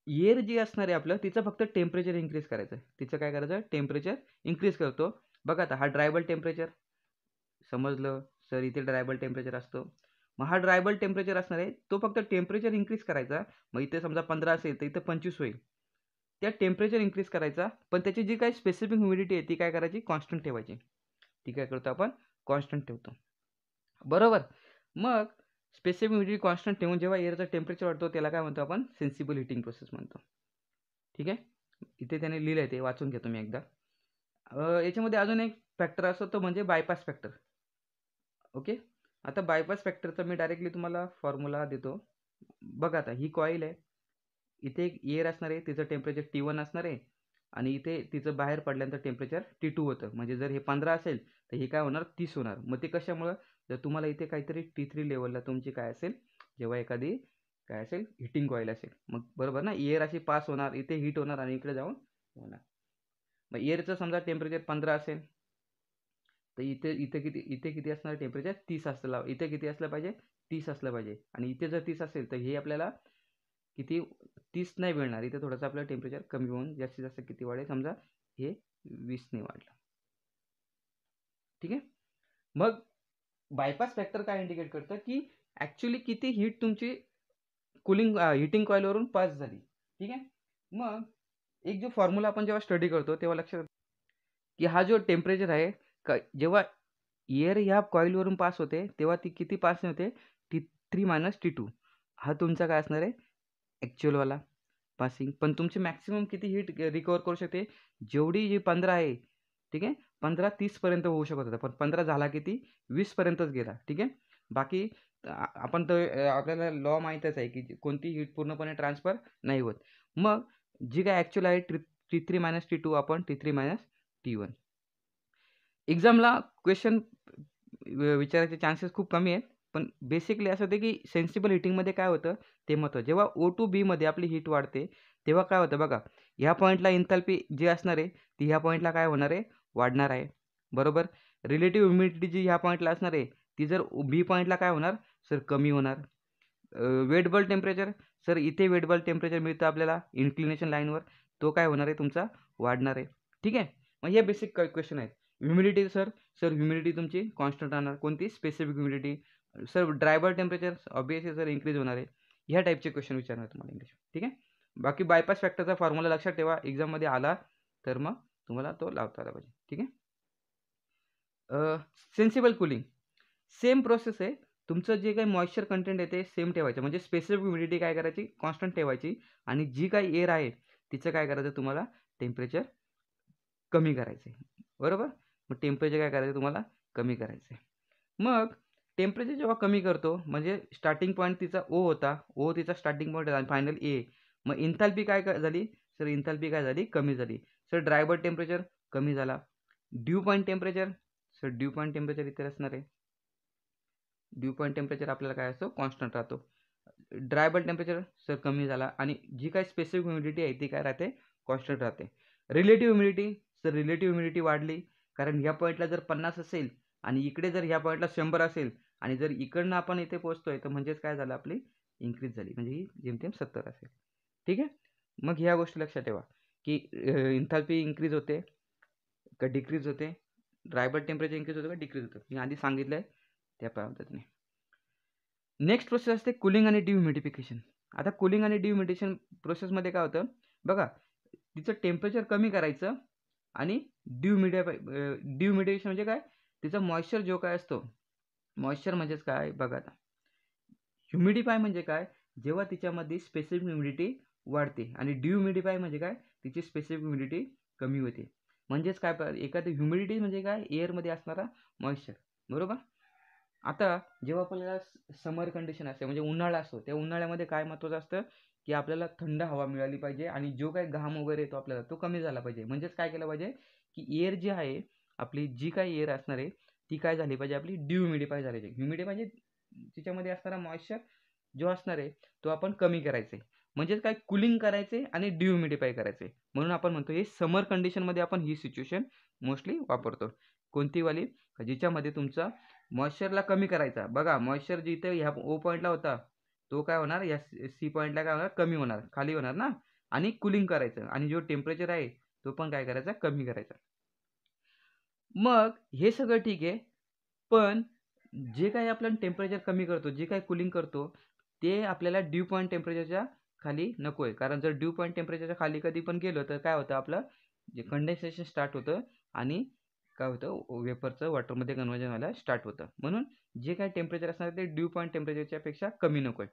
एअर जी असणार आहे आपलं, तिचं फक्त टेम्परेचर इन्क्रीज करायचं. तिचं काय करायचं, टेम्परेचर इन्क्रीज करतो. बघा आता हा ड्राय बल्ब टेम्परेचर, समजलं सर, इथे ड्राय बल्ब टेम्परेचर असतो. मग हा ड्राय बल्ब टेम्परेचर असणार आहे, तो फक्त टेम्परेचर इन्क्रीज करायचा. मग इथे समजा 15 असेल तर इथे 25 होईल. त्या टेम्परेचर इन्क्रीज करायचा, पण त्याची जी काही स्पेसिफिक ह्युमिडिटी आहे ती काय करायची, कॉन्स्टंट ठेवायची. ती काय करतो आपण, कॉन्स्टंट ठेवतो. बरोबर. मग स्पेसिफिक ह्युमिडिटी कॉन्स्टंट ठेवून जेव्हा एअरचं टेम्परेचर वाढतो त्याला काय म्हणतो आपण, सेन्सिबल हिटिंग प्रोसेस म्हणतो. ठीक आहे. इथे त्याने लिहिलं आहे, ते वाचून घ्या तुम्ही एकदा. याच्यामध्ये अजून एक फॅक्टर असतो, तो म्हणजे बायपास फॅक्टर. ओके. आता बायपास फॅक्टरचा मी डायरेक्टली तुम्हाला फॉर्म्युला देतो. बघा आता ही कॉईल आहे, इथे एक एअर असणार आहे, तिचं टेम्परेचर T1 असणार आहे आणि इथे तिचं बाहेर पडल्यानंतर टेम्परेचर T2 होतं. म्हणजे जर हे 15 असेल तर हे काय होणार, 30 होणार. मग ते कशामुळं, जर तुम्हाला इथे काहीतरी T3 लेवलला तुमची काय असेल, जेव्हा एखादी काय असेल हिटिंग कॉईल असेल, मग बरोबर ना, एअर अशी पास होणार, इथे हीट होणार आणि इकडे जाऊन होणार. मग एअरचं समजा टेम्परेचर 15 असेल तर इथे किती असणार टेम्परेचर, 30 असलं. इथे किती असलं पाहिजे, 30 असलं पाहिजे. आणि इथे जर 30 असेल तर हे आपल्याला किती, 30 नाही मिळणार. इथे थोडंसं आपलं टेम्परेचर कमी होऊन जास्तीत जास्त किती वाढेल, समजा हे 20 ने वाढलं. ठीक आहे. मग बायपास फॅक्टर काय इंडिकेट करतं की ॲक्च्युली किती हीट तुमची हिटिंग कॉईलवरून पास झाली. ठीक आहे. मग एक जो फॉर्म्युला आपण जेव्हा स्टडी करतो तेव्हा लक्षात की हा जो टेम्परेचर आहे जेव्हा एअर ह्या कॉईलवरून पास होते तेव्हा ती किती पास होते, T3 - T2. हा तुमचा काय असणार आहे ॲक्च्युअलवाला पासिंग. पण तुमची मॅक्सिमम किती हीट रिकवर करू शकते, जेवढी जी 15 आहे. ठीक आहे. 15-30 पर्यंत होऊ शकत होता, पण 15 झाला किती 20 पर्यंतच गेला. ठीक आहे. बाकी आपण तर आपल्याला लॉ माहीतच आहे की कोणती हीट पूर्णपणे ट्रान्सफर नाही होत. मग जी काय ॲक्च्युअल आहे T3 - T2 आपण T3 - T1. एक्झामला क्वेश्चन विचारायचे चान्सेस खूप कमी आहेत. पण बेसिकली असं होतं की सेन्सिबल हिटिंगमध्ये काय होतं ते महत्त्वाचं. जेव्हा O2Bमध्ये आपली हीट वाढते तेव्हा काय होतं बघा, ह्या पॉईंटला एन्थॅल्पी जी असणार आहे ती ह्या पॉईंटला काय होणार आहे, वाढणार आहे. बरोबर. रिलेटिव्ह ह्युमिडिटी जी ह्या पॉईंटला असणार आहे ती जर बी पॉईंटला काय होणार सर, कमी होणार. वेट बल्ब टेम्परेचर सर, इथे वेट बल्ब टेम्परेचर मिळतं आपल्याला इन्क्लिनेशन लाईनवर, तो काय होणार आहे तुमचा वाढणार आहे. ठीक आहे. मग हे बेसिक क्वेश्चन आहेत. ह्युमिडिटी सर, ह्युमिडिटी तुमची कॉन्स्टंट राहणार. कोणती specific humidity sir, dry bulb temperature obviously sir increase होणार आहे. ह्या टाईपचे क्वेश्चन विचारणार तुम्हाला इंग्लिश. ठीक आहे. बाकी बायपास फॅक्टरचा फॉर्म्युला लक्षात ठेवा, एक्झाममध्ये आला तर मग तुम्हाला तो लावता आला पाहिजे. ठीक आहे. सेन्सिबल कूलिंग सेम प्रोसेस आहे. तुमचं जे काही मॉइश्चर कंटेंट आहे ते सेम ठेवायचं, म्हणजे स्पेसिफिक ह्युमिडिटी काय करायची कॉन्स्टंट ठेवायची, आणि जी काही एअर आहे तिचं काय करायचं तुम्हाला टेम्परेचर कमी करायचं आहे. बरोबर. मग टेम्परेचर काय करायचं तुम्हाला कमी करायचं आहे. मग टेम्परेचर जेव्हा कमी करतो म्हणजे स्टार्टिंग पॉईंट तिचा O होता, O तिचा स्टार्टिंग पॉईंट आणि फायनल A. मग इंथॅल्पी काय झाली सर, इंथॅल्पी काय झाली कमी झाली. सर ड्राय बल्ब टेम्परेचर कमी झाला. Due point temperature sir, due point temperature इथे असणार आहे. ड्यू पॉईंट टेम्परेचर आपल्याला काय असतो कॉन्स्टंट राहतो. ड्राय बल्ब टेम्परेचर सर कमी झाला, आणि जी काही स्पेसिफिक ह्युमिडिटी आहे ती काय राहते कॉन्स्टंट राहते. Relative humidity sir, relative humidity वाढली, कारण ह्या पॉईंटला जर 50 असेल आणि इकडे जर ह्या पॉईंटला 100 असेल आणि जर इकडनं आपण इथे पोहोचतोय तर म्हणजेच काय झालं आपली इन्क्रीज झाली, म्हणजे ही जेमतेम 70 असेल. ठीक आहे. मग ह्या गोष्टी लक्षात ठेवा की इंथॅल्पी इन्क्रीज होते का डिक्रीज होते, ड्राय बल्ब टेम्परेचर इन्क्रीज होतं का डिक्रीज होतं, मी आधी सांगितलं आहे त्या पद्धतीने. नेक्स्ट प्रोसेस असते कूलिंग आणि डिह्युमिडिफिकेशन. आता कूलिंग आणि डिह्युमिडिफिकेशन प्रोसेसमध्ये काय होतं बघा, तिचं टेम्परेचर कमी करायचं आणि डिह्युमिडिफिकेशन म्हणजे काय, तिचा मॉइश्चर जो काय असतो, मॉइश्चर म्हणजेच काय बघा आता, ह्युमिडिफाय म्हणजे काय, जेव्हा तिच्यामध्ये स्पेसिफिक ह्युमिडिटी वाढते, आणि डिह्युमिडिफाय म्हणजे काय, तिची स्पेसिफिक ह्युमिडिटी कमी होते. म्हणजेच काय, एखादी ह्युमिडिटी म्हणजे काय, एअरमध्ये असणारा मॉइश्चर. बरोबर. आता जेव्हा आपल्याला समर कंडिशन असते म्हणजे उन्हाळा असतो, त्या उन्हाळ्यामध्ये काय महत्त्वाचं असतं की आपल्याला थंड हवा मिळाली पाहिजे, आणि जो काही घाम वगैरे येतो आपल्याला तो कमी झाला पाहिजे. म्हणजेच काय केलं पाहिजे की एअर जी आहे आपली, जी काही एअर असणार आहे ती काय झाली पाहिजे आपली डिह्युमिडिफाय झाली पाहिजे. ह्युमिडिटी म्हणजे तिच्यामध्ये असणारा मॉइश्चर जो असणार आहे तो आपण कमी करायचा आहे. म्हणजेच काय, कूलिंग करायचे आणि डिह्युमिडिफाय करायचे. म्हणून आपण म्हणतो हे समर कंडिशनमध्ये आपण ही सिच्युएशन मोस्टली वापरतो. कोणती वाली, जिच्यामध्ये तुमचा मॉइश्चरला कमी करायचा. बघा, मॉइश्चर जिथे ह्या O पॉईंटला होता तो काय होणार, या C पॉईंटला काय होणार, कमी होणार, खाली होणार ना. आणि कूलिंग करायचं, आणि जो टेम्परेचर आहे तो पण काय करायचा, कमी करायचा. मग हे सगळं ठीक आहे, पण जे काही आपण टेम्परेचर कमी करतो, जे काही कूलिंग करतो, ते आपल्याला ड्यू पॉईंट टेम्परेचरच्या खाली नको आहे. कारण जर ड्यू पॉईंट टेम्परेचरच्या खाली कधी पण गेलो तर काय होतं, आपलं जे कंडेन्सेशन स्टार्ट होतं आणि काय होतं, वेपरचं वॉटरमध्ये कन्व्हर्जन व्हायला स्टार्ट होतं. म्हणून जे काही टेम्परेचर असणार ते ड्यू पॉईंट टेम्परेचरच्या पेक्षा कमी नको आहे.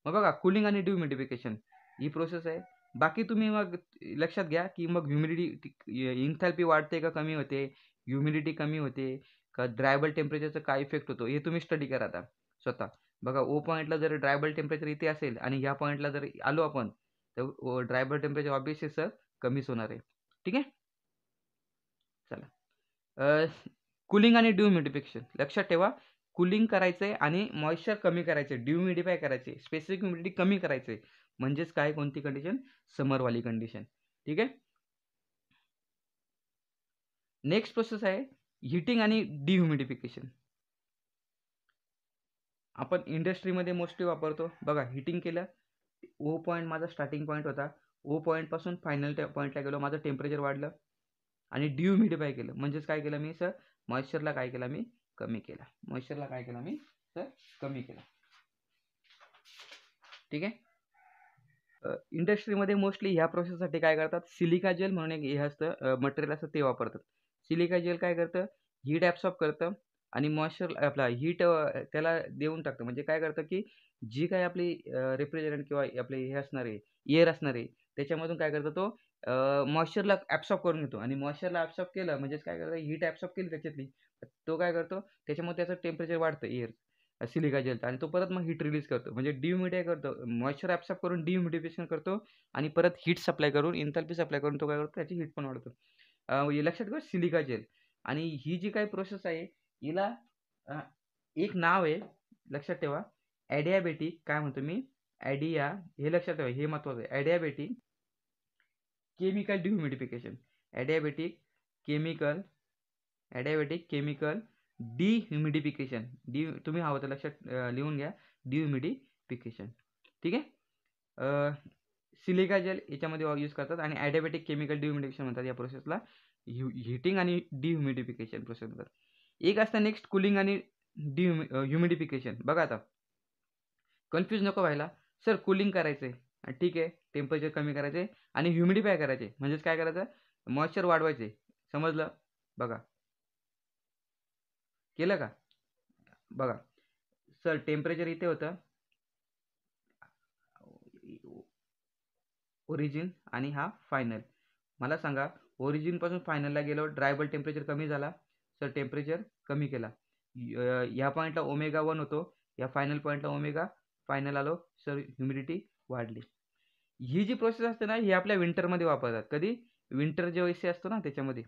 मग बघा, कूलिंग आणि डिह्युमिडिफिकेशन ही प्रोसेस आहे. बाकी तुम्ही मग लक्षात घ्या की मग इंथॅल्पी वाढते का कमी होते, ह्युमिडिटी कमी होते का, ड्राय बल्ब टेम्परेचरचा काय इफेक्ट होतो, हे तुम्ही स्टडी करा आता स्वतः. बघा, O पॉईंटला जर ड्राय बल्ब टेम्परेचर इथे असेल आणि ह्या पॉईंटला जर आलो आपण तर dry bulb temperature obviously sir कमीच होणार आहे. ठीक आहे. चला, कूलिंग आणि डिह्युमिडिफिकेशन लक्षात ठेवा. कूलिंग करायचं आहे आणि मॉइश्चर कमी करायचे, डिह्युमिडिफाय करायचे, स्पेसिफिक ह्युमिडिटी कमी करायचे. म्हणजेच काय, कोणती कंडिशन, समरवाली कंडिशन. ठीक आहे. नेक्स्ट प्रोसेस आहे हिटिंग आणि डिह्युमिडिफिकेशन. आपण इंडस्ट्रीमध्ये मोस्टली वापरतो. बघा, हिटिंग केलं, O पॉईंट माझा स्टार्टिंग पॉईंट होता, O पॉईंटपासून फायनल पॉईंटला गेलो, माझं टेम्परेचर वाढलं, आणि डिह्युमिडिफाय केलं. म्हणजेच काय केलं मी सर, मॉइश्चरला काय केला मी, कमी केला. मॉइश्चरला काय केला मी, तर कमी केला. ठीक आहे. इंडस्ट्रीमध्ये मोस्टली ह्या प्रोसेससाठी काय करतात, सिलिका जेल म्हणून एक हे असतं मटेरियल असतं, ते वापरतात. सिलिका जेल काय करतं, हीट ॲब्सॉर्ब करतं आणि मॉइश्चर आपला हीट त्याला देऊन टाकतं. म्हणजे काय करतं, की जी काही आपली रेफ्रिजरंट किंवा आपले हे असणार आहे, एअर असणार आहे, त्याच्यामधून काय करतं तो मॉइश्चरला ॲब्सॉर्ब करून घेतो आणि मॉइश्चरला ॲब्सॉर्ब केलं म्हणजेच काय करतं, हीट ॲब्सॉर्ब केली त्याच्यातली, तो काय करतो, त्याच्यामुळे त्याचं टेम्परेचर वाढतं एअर सिलिका जेलचं आणि तो परत मग हीट रिलीज करतो. म्हणजे डिह्युमिडिफाय करतो. मॉइश्चर ॲब्सॉर्ब करून डिह्युमिडिफिकेशन करतो आणि परत हीट सप्लाय करून, एन्थाल्पी सप्लाय करून तो काय करतो, त्याची हीट पण वाढवतो. हे लक्षात ठेवा सिलिका जेल. आणि ही जी काही प्रोसेस आहे हिला अ, एक नाव आहे, लक्षात ठेवा. ॲडियाबॅटिक काय म्हणतो मी, ॲडिया, हे लक्षात ठेवा, हे महत्त्वाचं आहे. Adiabatic chemical dehumidification. Adiabatic chemical adiabatic chemical dehumidification. तुम्ही हवं तर लक्षात लिहून घ्या, डिह्युमिडिफिकेशन. ठीक आहे. सिलिका जेल याच्यामध्ये यूज करतात आणि ॲडियाबॅटिक केमिकल डिह्युमिडिफिकेशन म्हणतात या प्रोसेसला. हीटिंग आणि डिह्युमिडिफिकेशन प्रोसेस म्हणतात. एक असतं नेक्स्ट कूलिंग आणि ह्युमिडिफिकेशन. बघा आता, कन्फ्यूज नको व्हायला. सर कूलिंग करायचं आहे, ठीक आहे, टेम्परेचर कमी करायचं आहे आणि ह्युमिडिफाय करायचे, म्हणजेच काय करायचं, मॉइश्चर वाढवायचे. समजलं? बघा, केलं का? बघा सर, टेम्परेचर इथे होतं ओरिजिन आणि हा फायनल. मला सांगा, ओरिजिनपासून फायनलला गेलो, ड्राय बल्ब टेम्परेचर कमी झाला, सर टेम्परेचर कमी केला. ह्या पॉईंटला ओमेगा 1 होतो, या फायनल पॉईंटला ओमेगा फायनल आलो, सर ह्युमिडिटी वाढली. ही जी प्रोसेस असते ना, ही आपल्या विंटरमध्ये वापरतात. कधी, विंटर जे वैसे असतो ना त्याच्यामध्ये.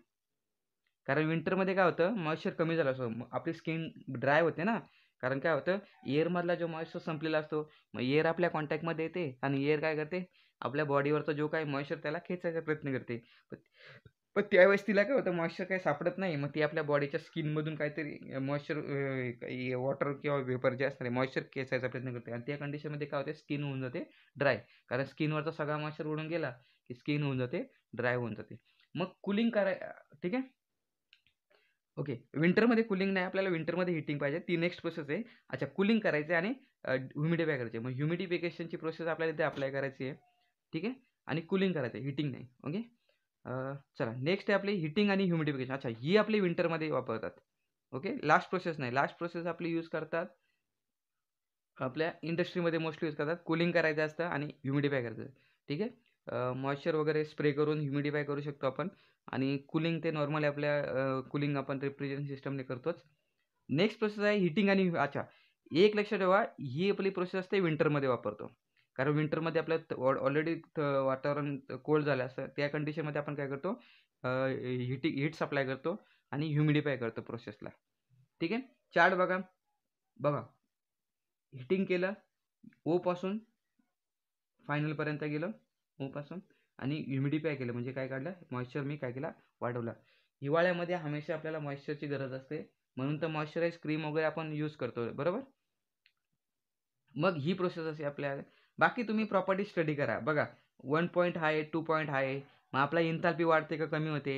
कारण विंटरमध्ये काय होतं, मॉइश्चर कमी झालं असतो, आपली स्किन ड्राय होते ना. कारण काय होतं, एअरमधला जो मॉइश्चर संपलेला असतो, मग एअर आपल्या कॉन्टॅक्टमध्ये येते आणि एअर काय करते, आपल्या बॉडीवरचा जो काही मॉइश्चर त्याला खेचायचा प्रयत्न करते. पण पण त्यावेळेस तिला काय होतं, मॉइश्चर काही सापडत नाही. मग ती आपल्या बॉडीच्या स्किनमधून काहीतरी मॉइश्चर, वॉटर किंवा वेपर जे असणार आहे, मॉइश्चर खेचायचा प्रयत्न करते आणि त्या कंडिशनमध्ये काय होते, स्किन होऊन जाते ड्राय. कारण स्किनवरचा सगळा मॉइश्चर उडून गेला की स्किन होऊन जाते ड्राय होऊन जाते. मग कूलिंग ठीक आहे. ओके. विंटरमध्ये कूलिंग नाही, आपल्याला विंटरमध्ये हीटिंग पाहिजे. ती नेक्स्ट प्रोसेस आहे. अच्छा, कूलिंग करायचं आहे आणि ह्युमिडिफाय करायचं आहे. मग ह्युमिडिफिकेशनची प्रोसेस आपल्याला इथे अप्लाय करायची आहे. ठीक आहे. आणि कूलिंग करायचं आहे, हीटिंग नाही. ओके. चला नेक्स्ट आहे आपली हीटिंग आणि ह्युमिडिफिकेशन. अच्छा, ही आपली विंटरमध्ये वापरतात. ओके. लास्ट प्रोसेस नाही. लास्ट प्रोसेस आपली यूज करतात आपल्या इंडस्ट्रीमध्ये मोस्टली यूज करतात. कूलिंग करायचं असतं आणि ह्युमिडिफाय करायचं. ठीक आहे. मॉइश्चर वगैरे स्प्रे करून ह्युमिडिफाय करू शकतो आपण आणि कूलिंग ते नॉर्मली आपल्या कूलिंग आपण रेफ्रिजरेशन सिस्टमने करतोच. नेक्स्ट प्रोसेस आहे हीटिंग आणि अच्छा, एक लक्षात ठेवा, ही आपली प्रोसेस असते विंटरमध्ये वापरतो. कारण विंटरमध्ये आपलं ऑलरेडी वातावरण कोल्ड झालं असतं. त्या कंडिशनमध्ये आपण काय करतो, हीट सप्लाय करतो आणि ह्युमिडिफाय करतो प्रोसेसला. ठीक आहे. चार्ट बघा. बघा, हीटिंग केलं, ओपासून फायनलपर्यंत गेलं, ओपासून आणि ह्युमिडिफाय केलं म्हणजे काय काढलं, मॉइश्चर मी काय केला, वाढवला. हिवाळ्यामध्ये हमेशा आपल्याला मॉइश्चरची गरज असते, म्हणून तर मॉइश्चराइज क्रीम वगैरे आपण यूज करतो, बरोबर. मग ही प्रोसेस असे आपल्या. बाकी तुम्ही प्रॉपर्टी स्टडी करा. बघा, 1 पॉईंट आहे, 2 पॉईंट आहे, मग आपला इंथाल्पी वाढते का कमी होते,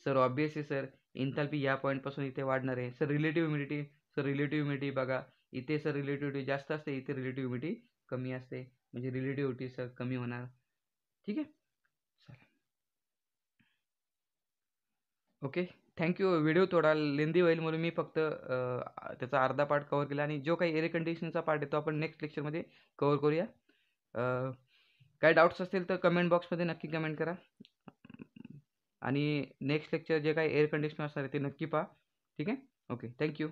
सर ऑब्वियसली सर इंथाल्पी या पॉईंटपासून इथे वाढणार आहे. Sir relative humidity, sir relative humidity बघा, इथे सर रिलेटिव्ह ह्युमिडिटी जास्त असते, इथे रिलेटिव्ह ह्युमिडिटी कमी असते, म्हणजे रिलेटिव्ह ह्युमिडिटी सर कमी होणार. ठीक आहे. चला, ओके. थँक्यू. व्हिडिओ थोडा लेंदी होईल म्हणून मी फक्त त्याचा अर्धा पार्ट कव्हर केला आणि जो काही एअर कंडिशनचा पार्ट आहे तो आपण नेक्स्ट लेक्चरमध्ये कव्हर करूया. काय डाऊट्स असतील तर कमेंट बॉक्समध्ये नक्की कमेंट करा आणि नेक्स्ट लेक्चर जे काही एअर कंडिशनर असणार आहे ते नक्की पहा. ठीक आहे. ओके. थँक्यू.